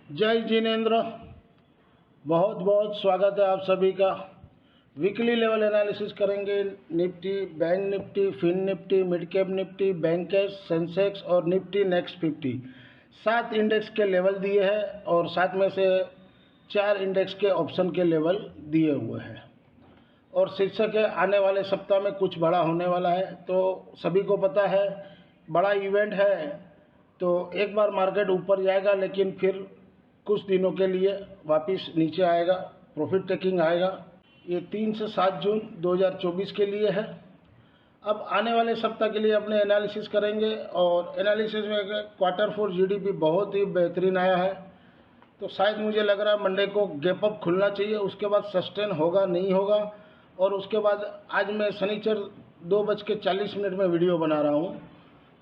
जय जिनेन्द्र, बहुत बहुत स्वागत है आप सभी का। वीकली लेवल एनालिसिस करेंगे। Nifty, bank Nifty, fin Nifty, mid cap Nifty, bank cash, Sensex और निफ्टी नेक्स्ट 50 7 इंडेक्स के लेवल दिए हैं और साथ में से 4 इंडेक्स के ऑप्शन के लेवल दिए हुए हैं। और शीर्षक है आने वाले सप्ताह में कुछ बड़ा होने वाला है। तो सभी को पता है बड़ा इवेंट है, तो एक बार मार्केट ऊपर जाएगा लेकिन फिर कुछ दिनों के लिए वापस नीचे आएगा, प्रॉफिट टेकिंग आएगा। ये 3 से 7 जून 2024 के लिए है। अब आने वाले सप्ताह के लिए अपने एनालिसिस करेंगे और एनालिसिस में Q4 जीडीपी बहुत ही बेहतरीन आया है, तो शायद मुझे लग रहा है मंडे को गैप अप खुलना चाहिए, उसके बाद सस्टेन होगा नहीं होगा। और उसके बाद आज मैं शनिचर 2:40 में वीडियो बना रहा हूँ,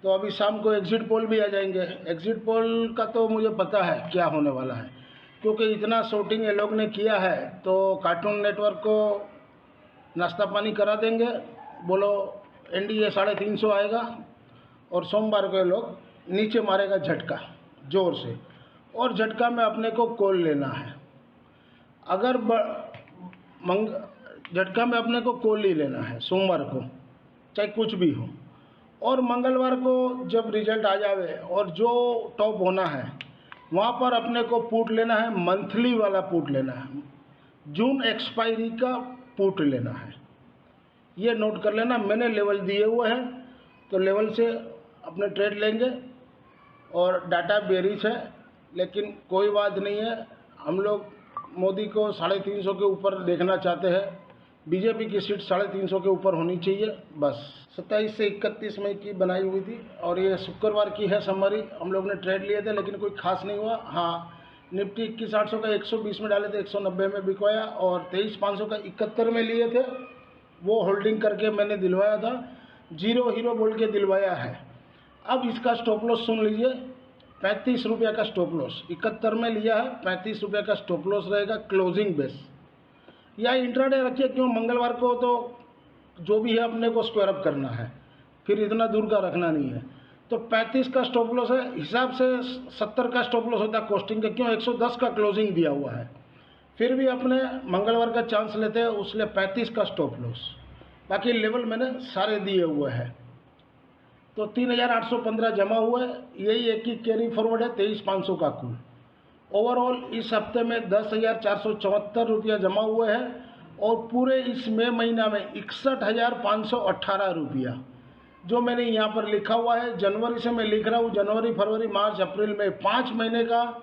तो अभी शाम को एग्जिट पोल भी आ जाएंगे। एग्जिट पोल का तो मुझे पता है क्या होने वाला है, क्योंकि इतना शॉर्टिंग ये लोग ने किया है, तो कार्टून नेटवर्क को नाश्ता पानी करा देंगे। बोलो एनडीए 350 आएगा और सोमवार को ये लोग नीचे मारेगा झटका जोर से, और झटका में अपने को कॉल लेना है। अगर झटका में अपने को कॉल ही लेना है सोमवार को, चाहे कुछ भी हो। और मंगलवार को जब रिजल्ट आ जावे और जो टॉप होना है वहाँ पर अपने को पुट लेना है, मंथली वाला पुट लेना है, जून एक्सपायरी का पुट लेना है। ये नोट कर लेना, मैंने लेवल दिए हुए हैं, तो लेवल से अपने ट्रेड लेंगे। और डाटा बेरिश है, लेकिन कोई बात नहीं है। हम लोग मोदी को 350 के ऊपर देखना चाहते हैं। बीजेपी की सीट 350 के ऊपर होनी चाहिए बस। 27 से 31 मई की बनाई हुई थी और ये शुक्रवार की है समरी। हम लोग ने ट्रेड लिए थे लेकिन कोई खास नहीं हुआ। हाँ, निफ्टी 21,800 का 120 में डाले थे, 190 में बिकवाया, और 23,500 का 71 में लिए थे, वो होल्डिंग करके मैंने दिलवाया था, जीरो हीरो बोल के दिलवाया है। अब इसका स्टॉप लॉस सुन लीजिए, 35 रुपये का स्टॉप लॉस 71 में लिया है, 35 रुपये का स्टॉप लॉस रहेगा क्लोजिंग बेस। या इंट्राडे रखिए, क्यों मंगलवार को तो जो भी है अपने को स्क्वायर अप करना है, फिर इतना दूर का रखना नहीं है। तो 35 का स्टॉप लॉस है, हिसाब से 70 का स्टॉप लॉस होता है कॉस्टिंग का, क्यों 110 का क्लोजिंग दिया हुआ है। फिर भी अपने मंगलवार का चांस लेते हैं, उसलिए 35 का स्टॉप लॉस। बाकी लेवल मैंने सारे दिए हुए हैं। तो 3,815 जमा हुए, यही एक ही कैरी फॉरवर्ड है, 23,500 का कुल। ओवरऑल इस हफ्ते में 10,474 रुपया जमा हुए हैं और पूरे इस मई महीना में 61,518 रुपया, जो मैंने यहाँ पर लिखा हुआ है। जनवरी से मैं लिख रहा हूँ, जनवरी, फरवरी, मार्च, अप्रैल में 5 महीने का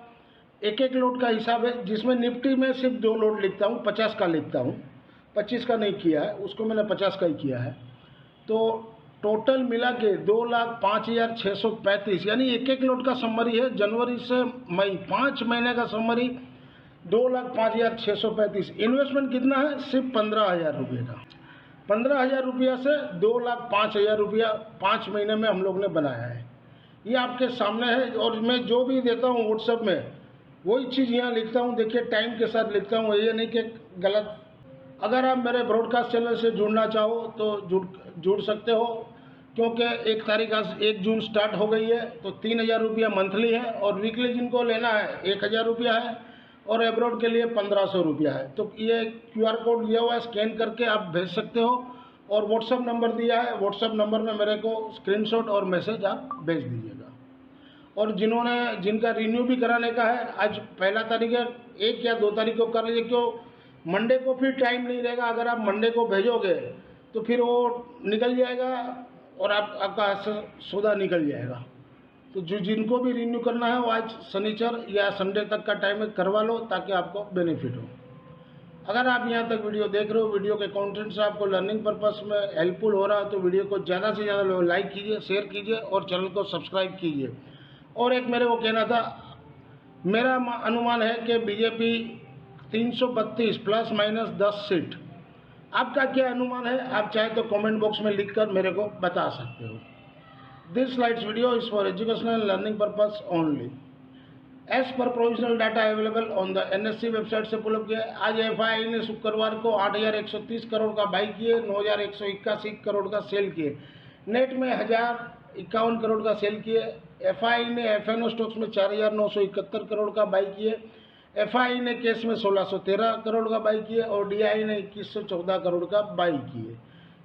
एक लोट का हिसाब है, जिसमें निफ्टी में सिर्फ 2 लोट लिखता हूँ, 50 का लिखता हूँ, 25 का नहीं किया है, उसको मैंने 50 का ही किया है। तो टोटल मिला के 2,05,635, यानी एक लोट का समरी है। जनवरी से मई 5 महीने का समरी 2,05,635। इन्वेस्टमेंट कितना है? सिर्फ 15,000 रुपये का। 15,000 रुपया से 2,05,000 रुपया 5 महीने में हम लोग ने बनाया है। ये आपके सामने है। और मैं जो भी देता हूँ व्हाट्सएप में वही चीज़ यहाँ लिखता हूँ, देखिए टाइम के साथ लिखता हूँ, ये नहीं कि गलत। अगर आप मेरे ब्रॉडकास्ट चैनल से जुड़ना चाहो तो जुड़ सकते हो, क्योंकि 1 जून स्टार्ट हो गई है। तो 3,000 रुपया मंथली है और वीकली जिनको लेना है 1,000 रुपया है और एब्रॉड के लिए 1,500 रुपया है। तो ये QR कोड दिया हुआ है, स्कैन करके आप भेज सकते हो। और व्हाट्सअप नंबर दिया है, व्हाट्सअप नंबर में मेरे को स्क्रीनशॉट और मैसेज आप भेज दीजिएगा। और जिनका रिन्यू भी कराने का है, आज 1 तारीख है, 1 या 2 तारीख को कर लीजिए, क्यों मंडे को फिर टाइम नहीं रहेगा। अगर आप मंडे को भेजोगे तो फिर वो निकल जाएगा और आपका सौदा निकल जाएगा। तो जिनको भी रिन्यू करना है वो आज शनिचर या संडे तक का टाइम करवा लो, ताकि आपको बेनिफिट हो। अगर आप यहाँ तक वीडियो देख रहे हो, वीडियो के कंटेंट से आपको लर्निंग पर्पस में हेल्पफुल हो रहा है, तो वीडियो को ज़्यादा से ज़्यादा लाइक कीजिए, शेयर कीजिए और चैनल को सब्सक्राइब कीजिए। और एक मेरे को कहना था, मेरा अनुमान है कि बीजेपी 332 ±10 सीट। आपका क्या अनुमान है? आप चाहे तो कमेंट बॉक्स में लिखकर मेरे को बता सकते हो। This slides video is for educational learning purpose only. As per provisional data available on the NSE website से पुल अप किया। आज FII ने शुक्रवार को 8,130 करोड़ का बाई किए, 9,181 करोड़ का सेल किए। नेट में 1,051 करोड़ का सेल किए। एफआई ने एफएनओ स्टॉक्स में 4,971 करोड़ का बाई किए, एफआई ने केस में 1,613 करोड़ का बाई किए और डीआई ने 2,114 करोड़ का बाई किए।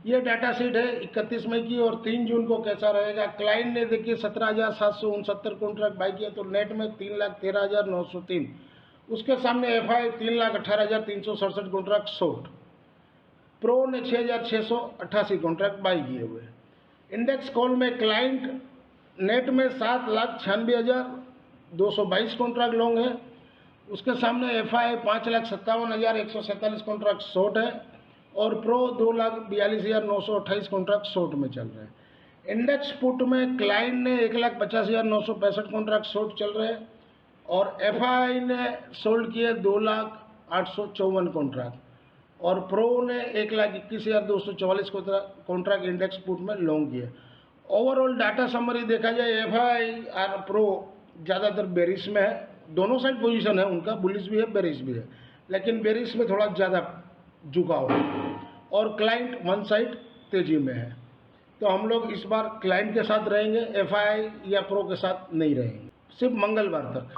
ये डाटा शीट है 31 मई की। और 3 जून को कैसा रहेगा, क्लाइंट ने देखिए 17,769 कॉन्ट्रैक्ट बाई किया, तो नेट में 3,13,903। उसके सामने एफआई 3,18,367 कॉन्ट्रैक्ट शॉर्ट। प्रो ने 6,688 कॉन्ट्रैक्ट बाई किए हुए। इंडेक्स कॉल में क्लाइंट नेट में 7,96,222 कॉन्ट्रैक्ट लॉन्ग है, उसके सामने एफआई 5,57,147 कॉन्ट्रैक्ट शॉर्ट है और प्रो 2,42,928 कॉन्ट्रैक्ट शॉर्ट में चल रहे हैं। इंडेक्स पुट में क्लाइंट ने 1,50,965 कॉन्ट्रैक्ट शॉर्ट चल रहे हैं और एफआई ने सोल्ड किए 2,08,54 कॉन्ट्रैक्ट और प्रो ने 1,21,244 कॉन्ट्रैक्ट इंडेक्स पुट में लॉन्ग किए। ओवरऑल डाटा समरी देखा जाए, एफआई और प्रो ज़्यादातर बेरिश में है, दोनों साइड पोजीशन है उनका, बुलिश भी है बेरिश भी है, लेकिन बेरिश में थोड़ा ज़्यादा झुकाव है और क्लाइंट वन साइड तेजी में है। तो हम लोग इस बार क्लाइंट के साथ रहेंगे, एफआई या प्रो के साथ नहीं रहेंगे, सिर्फ मंगलवार तक।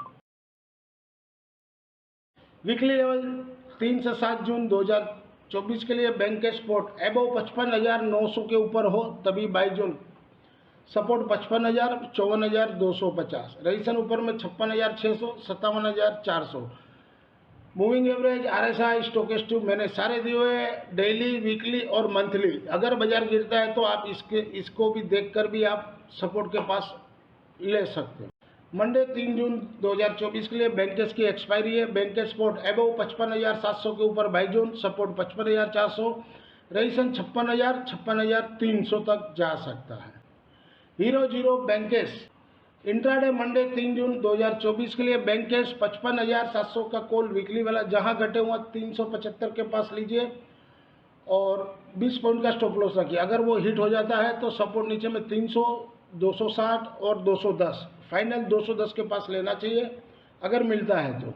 वीकली लेवल 3 से 7 जून 2024 के लिए बैंक के स्पॉट एबव 55,900 के ऊपर हो तभी बाई जून। सपोर्ट 55,000, 54,250। रजिस्ट्रेशन ऊपर में 56,600, 57,400। मूविंग एवरेज, आरएसआई, स्टोकेस्टिक मैंने सारे दिए हुए, डेली, वीकली और मंथली। अगर बाजार गिरता है तो आप इसको भी देखकर भी आप सपोर्ट के पास ले सकते हैं। मंडे 3 जून 2024 के लिए बैंकेस की एक्सपायरी है। बैंक स्पॉट एबव 55,700 के ऊपर बाई जून, सपोर्ट 55,400, रजिस्ट्रेशन 56,000, 56,300 तक जा सकता है। हीरो जीरो बैंकेस इंट्राडे मंडे 3 जून 2024 के लिए बैंकेस 55,700 का कॉल वीकली वाला, जहां घटे हुआ 375 के पास लीजिए और 20 पॉइंट का स्टॉप लॉस रखिए। अगर वो हिट हो जाता है तो सपोर्ट नीचे में 300, 260 और 210, फाइनल 210 के पास लेना चाहिए अगर मिलता है तो।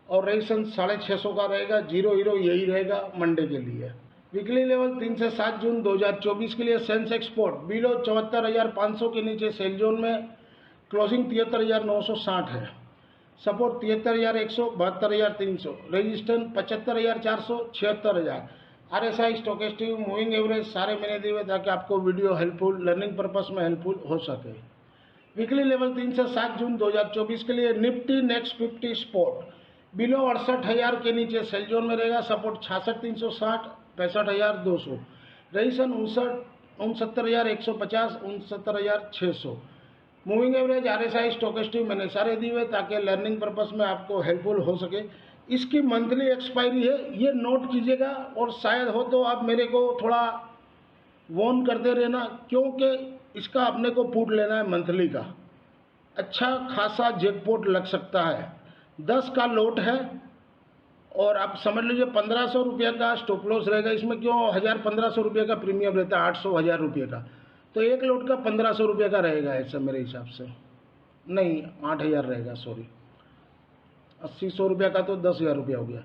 और रेजिस्टेंस 650 का रहेगा। जीरो हीरो यही रहेगा मंडे के लिए। वीकली लेवल 3 से 7 जून 2024 के लिए सेंसेक्स एक्सपोर्ट बिलो 74,500 के नीचे सेल जोन में, क्लोजिंग 73,960 है। Support 73,100, 72,300, resistance 75,400, 76,000। RSI, stochastic, moving average सारे मैंने दिए हुए ताकि आपको वीडियो हेल्पफुल, लर्निंग पर्पस में हेल्पफुल हो सके। वीकली लेवल 3 से 7 जून 2024 के लिए निफ्टी नेक्स्ट 50 स्पॉट बिलो 68,000 के नीचे सेल जोन में रहेगा। Support 66,360, 65,200, resistance 69,150, 69,600। Moving average, RSI, stochastic मैंने सारे दिए हुए ताकि लर्निंग पर्पस में आपको हेल्पफुल हो सके। इसकी मंथली एक्सपायरी है, ये नोट कीजिएगा और शायद हो तो आप मेरे को थोड़ा वॉर्न करते रहना, क्योंकि इसका अपने को पुट लेना है मंथली का। अच्छा खासा जैकपॉट लग सकता है। 10 का लोट है और आप समझ लीजिए 1,500 रुपये का स्टॉप लॉस रहेगा। इसमें क्यों 1,000-1,500 रुपये का प्रीमियम रहता है, 800-1,000 रुपये का, तो एक लोट का 1,500 रुपये का रहेगा ऐसा मेरे हिसाब से। नहीं, 8,000 रहेगा, सॉरी, 80-100 रुपये का तो 10,000 रुपया हो गया।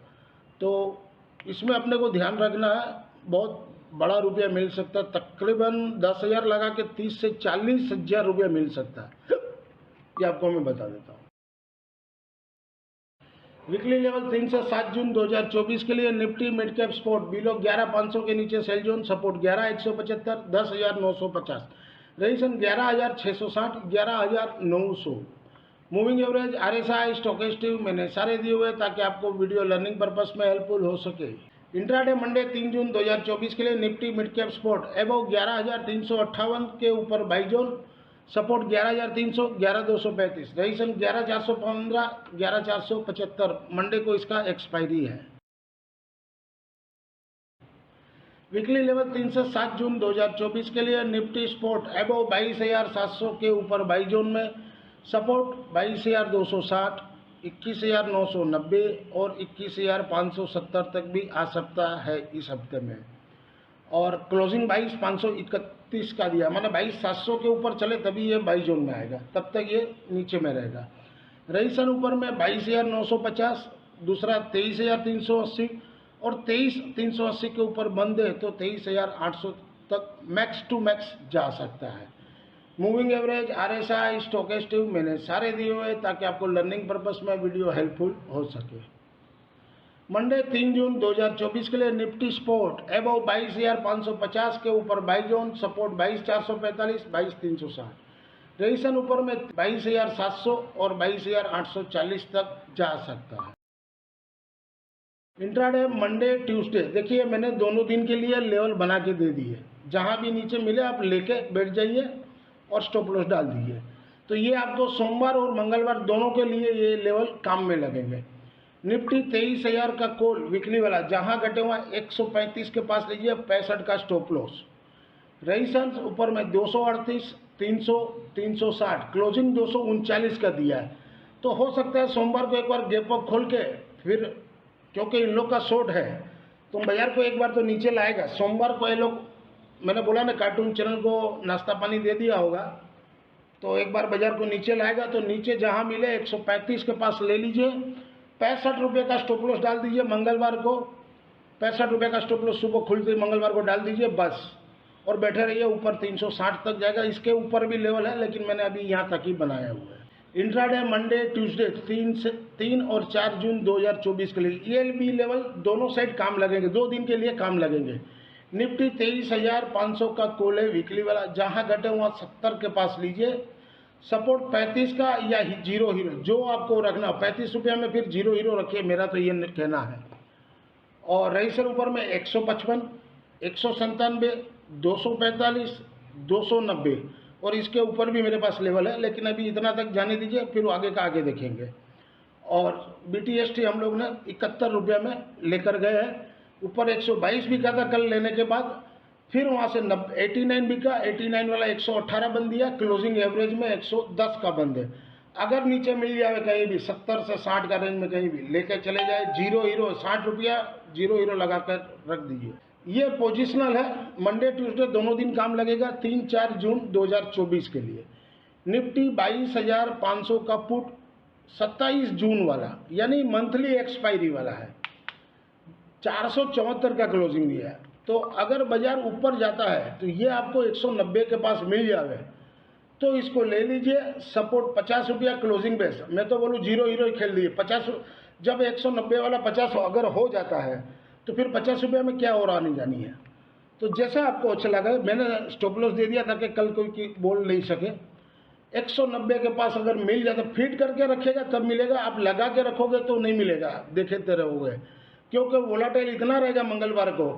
तो इसमें अपने को ध्यान रखना है, बहुत बड़ा रुपया मिल सकता है। तकरीबन 10,000 लगा के 30 से 40,000 रुपया मिल सकता है, ये आपको मैं बता देता हूँ। वीकली लेवल 3 से 7 जून 2024 के लिए Nifty mid cap spot below 11,500 के नीचे sell zone, support 11,175, 10,950, registration 11,660, 11,900। Moving average, RSI, stochastic मैंने सारे दिए हुए ताकि आपको वीडियो लर्निंग पर्पस में हेल्पफुल हो सके। इंट्राडे मंडे 3 जून 2024 के लिए Nifty mid cap spot above 11,358 के ऊपर by zone, support 11,300, 11,235, registration 11,415, 11,475। Monday को इसका एक्सपायरी है। वीकली लेवल 3 से 7 जून 2024 के लिए निफ्टी स्पॉट एबव 22,700 के ऊपर बाई जोन में, सपोर्ट 22,260, 21,990 और 21,570 तक भी आ सकता है इस हफ्ते में। और क्लोजिंग 22,531 का दिया, माना 22,700 के ऊपर चले तभी ये 22 जोन में आएगा, तब तक ये नीचे में रहेगा। रजिस्ट्रेशन ऊपर में 22,950, दूसरा 23,380 और 23,380 के ऊपर बंद है तो 23,800 तक मैक्स टू मैक्स जा सकता है। मूविंग एवरेज, RSI, स्टोकेस्टिक मैंने सारे दिए हुए ताकि आपको लर्निंग पर्पस में वीडियो हेल्पफुल हो सके। मंडे 3 जून 2024 के लिए निफ्टी स्पोर्ट एबव 22,550 के ऊपर बाई जोन, सपोर्ट 22,445, 22,360। रेजिस्ट्रेशन ऊपर में 22,700 और 22,840 तक जा सकता है। इंट्राडे मंडे ट्यूसडे, देखिए मैंने दोनों दिन के लिए लेवल बना के दे दिए, जहां भी नीचे मिले आप लेके बैठ जाइए और स्टॉप लॉस डाल दीजिए। तो ये आपको सोमवार और मंगलवार दोनों के लिए ये लेवल काम में लगेंगे। निफ्टी 23,000 का कॉल वीकली वाला, जहां घटे हुआ 135 के पास लीजिए, 65 का स्टॉप लॉस। रेजिस्टेंस ऊपर में 238, 300, 360, क्लोजिंग 239 का दिया है। तो हो सकता है सोमवार को एक बार गैप अप खोल के फिर, क्योंकि इन लोग का शॉर्ट है तो बाजार को एक बार तो नीचे लाएगा। सोमवार को ये लोग, मैंने बोला ना कार्टून चैनल को नाश्ता पानी दे दिया होगा, तो एक बार बाजार को नीचे लाएगा। तो नीचे जहां मिले 135 के पास ले लीजिए, 65 रुपये का स्टॉप लॉस डाल दीजिए मंगलवार को, 65 रुपये का स्टॉप लॉस सुबह खुलते मंगलवार को डाल दीजिए बस, और बैठे रहिए। ऊपर 360 तक जाएगा, इसके ऊपर भी लेवल है लेकिन मैंने अभी यहाँ तक ही बनाया हुआ है। इंट्राडे मंडे ट्यूसडे 3 और 4 जून 2024 के लिए ELB लेवल दोनों साइड काम लगेंगे, 2 दिन के लिए काम लगेंगे। निफ्टी 23,500 का कॉल है वीकली वाला, जहां घटे वहाँ 70 के पास लीजिए, सपोर्ट 35 का या जीरो हीरो जो आपको रखना, 35 रुपये में फिर जीरो हीरो रखिए, मेरा तो ये कहना है। और रजिस्टर ऊपर में 155, 197, 245, 290 और इसके ऊपर भी मेरे पास लेवल है, लेकिन अभी इतना तक जाने दीजिए, फिर आगे का आगे देखेंगे। और BTST हम लोग ने 71 रुपये में लेकर गए हैं, ऊपर 122 बिका था कल लेने के बाद, फिर वहाँ से 89 बिका, 89 वाला 118 बंद दिया, क्लोजिंग एवरेज में 110 का बंद है। अगर नीचे मिल जाए कहीं भी 70 से 60 का रेंज में कहीं भी लेके चले जाए, जीरो हीरो 60 रुपया जीरो हीरो लगा कर रख दीजिए। ये पोजिशनल है, मंडे ट्यूसडे दोनों दिन काम लगेगा 3-4 जून 2024 के लिए। निफ्टी 22,500 का पुट 27 जून वाला, यानी मंथली एक्सपायरी वाला है, 474 का क्लोजिंग दिया है। तो अगर बाजार ऊपर जाता है तो ये आपको 190 के पास मिल जाए तो इसको ले लीजिए, सपोर्ट 50 रुपया क्लोजिंग बेस। मैं तो बोलूँ जीरो हीरो ही खेल दिए, 50 जब 190 वाला 50 अगर हो जाता है तो फिर 50 रुपये में क्या और आनी जानी है। तो जैसा आपको अच्छा लगा, मैंने स्टॉप लॉस दे दिया ताकि कल कोई बोल नहीं सके। 190 के पास अगर मिल जाए तो फीड करके रखेगा तब मिलेगा, आप लगा के रखोगे तो नहीं मिलेगा, देखते रहोगे, क्योंकि वोलाटाइल इतना रहेगा मंगलवार को।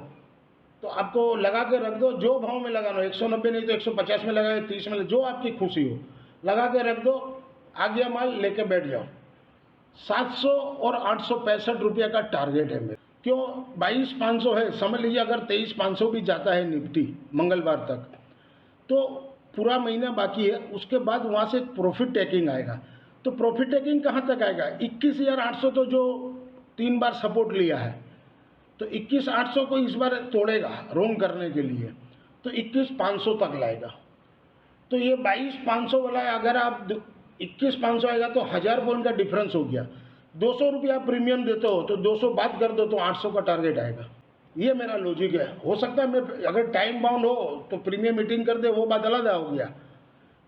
तो आपको लगा के रख दो, जो भाव में लगाना, 190 नहीं तो 150 में लगाए, 30 में, जो आपकी खुशी हो लगा के रख दो, आ गया माल लेके बैठ जाओ। 700 और 865 रुपये का टारगेट है मेरा। क्यों 22,500 है, समझ लीजिए अगर 23,500 भी जाता है निफ्टी मंगलवार तक तो पूरा महीना बाकी है, उसके बाद वहाँ से प्रॉफिट टेकिंग आएगा। तो प्रॉफिट टेकिंग कहाँ तक आएगा, 21,800 तो जो 3 बार सपोर्ट लिया है, तो 21,800 को इस बार तोड़ेगा रोंग करने के लिए, तो 21,500 तक लाएगा। तो ये 22,500 वाला है, अगर आप 21,500 आएगा तो 1000 पॉइंट का डिफरेंस हो गया। 200 रुपया प्रीमियम देते हो तो 200 बात कर दो तो 800 का टारगेट आएगा। ये मेरा लॉजिक है। हो सकता है मैं अगर टाइम बाउंड हो तो प्रीमियम मीटिंग कर दे, वो बात अलग हो गया,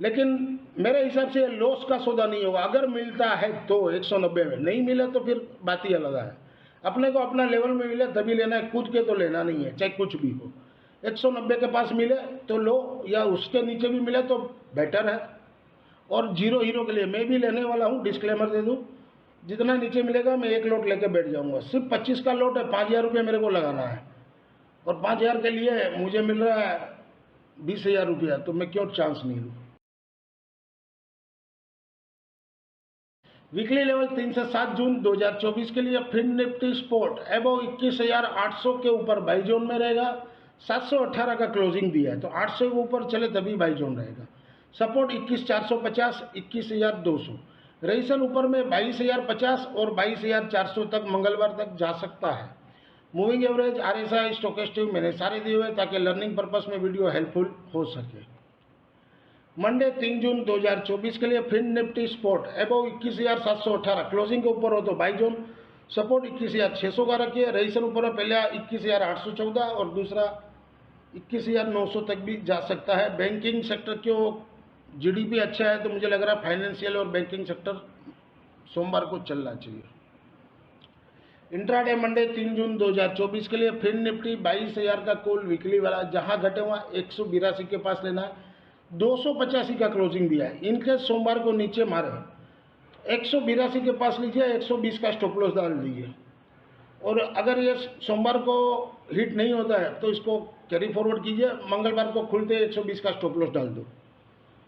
लेकिन मेरे हिसाब से लॉस का सौदा नहीं होगा। अगर मिलता है तो 190 में, नहीं मिले तो फिर बात ही अलग है। अपने को अपना लेवल में मिले तभी लेना है, कूद के तो लेना नहीं है, चाहे कुछ भी हो। 190 के पास मिले तो लो, या उसके नीचे भी मिले तो बेटर है। और जीरो हीरो के लिए मैं भी लेने वाला हूँ, डिस्क्लेमर दे दूँ, जितना नीचे मिलेगा मैं एक लोट लेके बैठ जाऊंगा। सिर्फ 25 का लोट है, 5,000 रुपये मेरे को लगाना है, और 5,000 के लिए मुझे मिल रहा है 20,000 रुपया, तो मैं क्यों चांस नहीं लूँ। वीकली लेवल 3 से 7 जून 2024 के लिए फिर निफ्टी स्पोर्ट एबव 21,800 के ऊपर बाई जोन में रहेगा, 718 का क्लोजिंग दिया है, तो 800 के ऊपर चले तभी बाई जोन रहेगा। सपोर्ट 21,450, 21,200। रजिस्ट्रेशन ऊपर में 22,050 और 22,400 तक मंगलवार तक जा सकता है। मूविंग एवरेज, RSI, स्टोकेस्टिक मैंने सारे दिए हुए ताकि लर्निंग पर्पस में वीडियो हेल्पफुल हो सके। मंडे 3 जून 2024 के लिए फिर निफ्टी स्पोर्ट एबव 21,718, क्लोजिंग के ऊपर हो तो बाई जोन, सपोर्ट 21,600 का रखिए। रजिस्ट्रेशन ऊपर पहले 21,814 और दूसरा 21,900 तक भी जा सकता है। बैंकिंग सेक्टर को जीडीपी अच्छा है, तो मुझे लग रहा है फाइनेंशियल और बैंकिंग सेक्टर सोमवार को चलना चाहिए। इंट्राडे मंडे 3 जून 2024 के लिए फिर निफ्टी 22,000 का कॉल वीकली वाला, जहां घटे वहाँ 182 के पास लेना है। 285 का क्लोजिंग दिया है। इनके सोमवार को नीचे मारे 182 के पास लीजिए, 120 का स्टॉप लॉस डाल दीजिए। और अगर ये सोमवार को हिट नहीं होता है तो इसको कैरी फॉरवर्ड कीजिए, मंगलवार को खुलते 120 का स्टॉप लॉस डाल दो।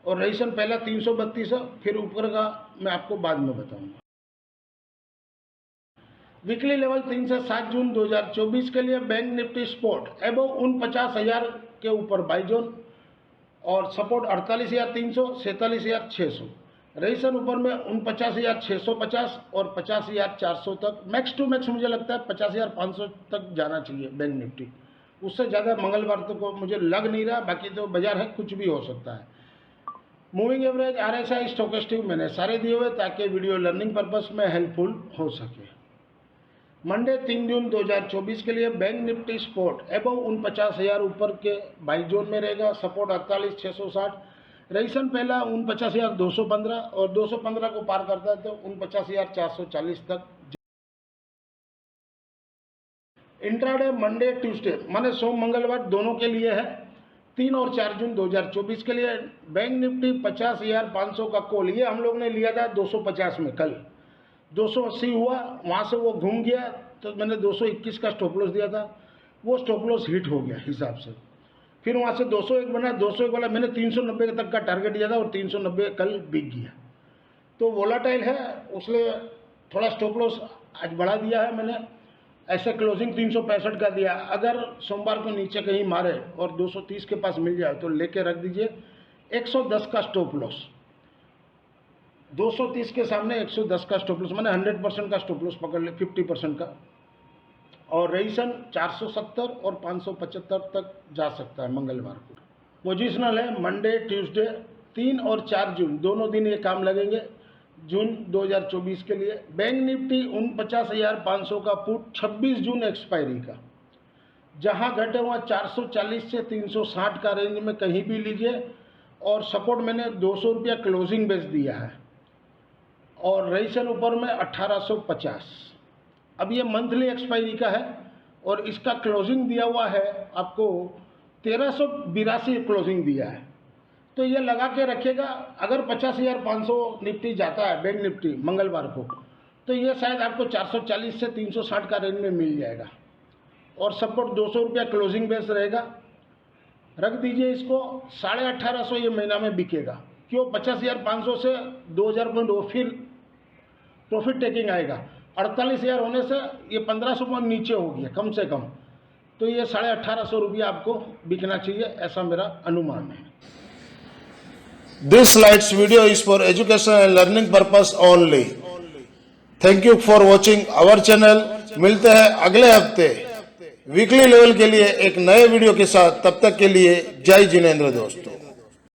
और रईसन पहला 332 है, फिर ऊपर का मैं आपको बाद में बताऊंगा। वीकली लेवल 3 से 7 जून 2024 के लिए बैंक निफ्टी स्पोर्ट एबव 49,000 के ऊपर बाई जोन, और सपोर्ट 48,300, 47,600। रईसन ऊपर में 49,650 और 50,400 तक। मैक्स टू मैक्स मुझे लगता है 50,500 तक जाना चाहिए बैंक निफ्टी, उससे ज़्यादा मंगलवार तक को मुझे लग नहीं रहा। बाकी तो बाजार है, कुछ भी हो सकता है। मूविंग एवरेज, RSI, स्टोकेस्टिक मैंने सारे दिए हुए ताकि वीडियो लर्निंग पर्पस में हेल्पफुल हो सके। मंडे 3 जून 2024 के लिए बैंक निफ्टी स्पोर्ट एबव 49,000 ऊपर के बाई जोन में रहेगा, सपोर्ट 48,660। रईसन पहला 49,215 और 215 को पार करता है तो 49,440 तक। इंट्राडे मंडे ट्यूसडे माने सोम मंगलवार दोनों के लिए है। 3 और 4 जून 2024 के लिए बैंक निफ्टी 50,500 का कॉल, ये हम लोग ने लिया था 250 में, कल 280 हुआ, वहाँ से वो घूम गया तो मैंने 221 का स्टॉप लॉस दिया था, वो स्टॉप लॉस हिट हो गया हिसाब से। फिर वहाँ से 201 बना, 201 वाला मैंने 390 तक का टारगेट दिया था और 390 कल बिक गया। तो वोलाटाइल है, उसने थोड़ा स्टॉप लॉस आज बढ़ा दिया है मैंने। ऐसे क्लोजिंग 365 का दिया। अगर सोमवार को नीचे कहीं मारे और 230 के पास मिल जाए तो लेके रख दीजिए। 110 का स्टॉप लॉस, 230 के सामने 110 का स्टॉप लॉस, मैंने 100% का स्टॉप लॉस पकड़ ले, 50% का। और रईसन 470 और 575 तक जा सकता है मंगलवार को। पोजिशनल है मंडे ट्यूसडे 3 और 4 जून दोनों दिन ये काम लगेंगे जून 2024 के लिए। बैंक निफ्टी 49,500 का पुट 26 जून एक्सपायरी का, जहां घटे वहाँ 440 से 360 का रेंज में कहीं भी लीजिए। और सपोर्ट मैंने 200 रुपया क्लोजिंग बेच दिया है। और रईसन ऊपर में 1850। अब ये मंथली एक्सपायरी का है और इसका क्लोजिंग दिया हुआ है आपको 1382 क्लोजिंग दिया है। तो ये लगा के रखिएगा। अगर 50,500 निफ्टी जाता है बैंक निफ्टी मंगलवार को, तो ये शायद आपको 440 से 360 का रेंज में मिल जाएगा। और सपोर्ट 200 रुपया क्लोजिंग बेस रहेगा, रख दीजिए इसको। 1850 ये महीना में बिकेगा। क्यों? 50,500 से 2,000 पॉइंट वो फिर प्रॉफिट टेकिंग आएगा। 48,000 होने से ये 1,500 पॉइंट नीचे हो गया कम से कम, तो ये 1850 रुपया आपको बिकना चाहिए, ऐसा मेरा अनुमान है। This slides video is for education and learning purpose only. Thank you for watching our channel. मिलते हैं अगले हफ्ते वीकली लेवल के लिए एक नए वीडियो के साथ। तब तक के लिए जय जिनेंद्र दोस्तों।